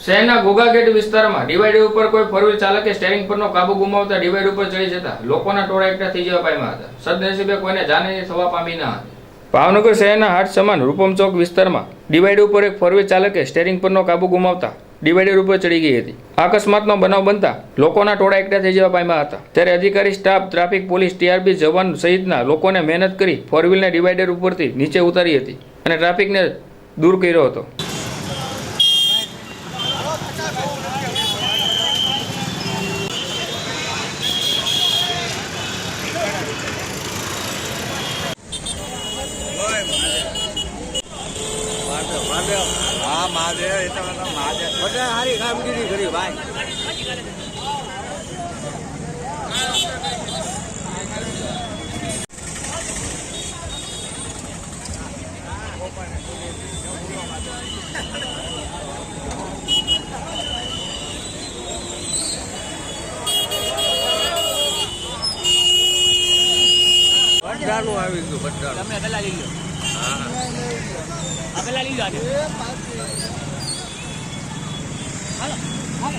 શહેરના ઘોઘાગેટ વિસ્તારમાં ડિવાઈડર ઉપર કોઈ ફોર વ્હીલ ચાલકે સ્ટેરિંગ પરનો કાબુ ગુમાવતા ડિવાઈડર ઉપર ચડી જતા લોકોના ટોળા એકઠા થઈ જવા પામ્યા હતા. સદનસીબે કોઈને જાનહાની થવા પામી ન હતી. ભાવનગર શહેરના હાટ સમાન રૂપમ ચોક વિસ્તારમાં ડિવાઈડર ઉપર એક ફોર વ્હીલ ચાલકે સ્ટેરિંગ પરનો કાબુ ગુમાવતા ડિવાઈડર ઉપર ચડી ગઈ હતી. અકસ્માતનો બનાવ બનતા લોકોના ટોળા એકઠા થઈ જવા પામ્યા હતા. ત્યારે અધિકારી સ્ટાફ, ટ્રાફિક પોલીસ, ટીઆરપી જવાન સહિતના લોકોને મહેનત કરી ફોર વ્હીલને ડિવાઈડર ઉપરથી નીચે ઉતારી હતી અને ટ્રાફિકને દૂર કર્યો હતો. હા મહાદેવ એ તો મહાદેવ બધા સારી કામગીરી કરી ભાઈ. બધાનું આવી ગયું બધાનું. તમે પેલા લઈ લો. હા પેલા લઈ લો. હાલો હાલો.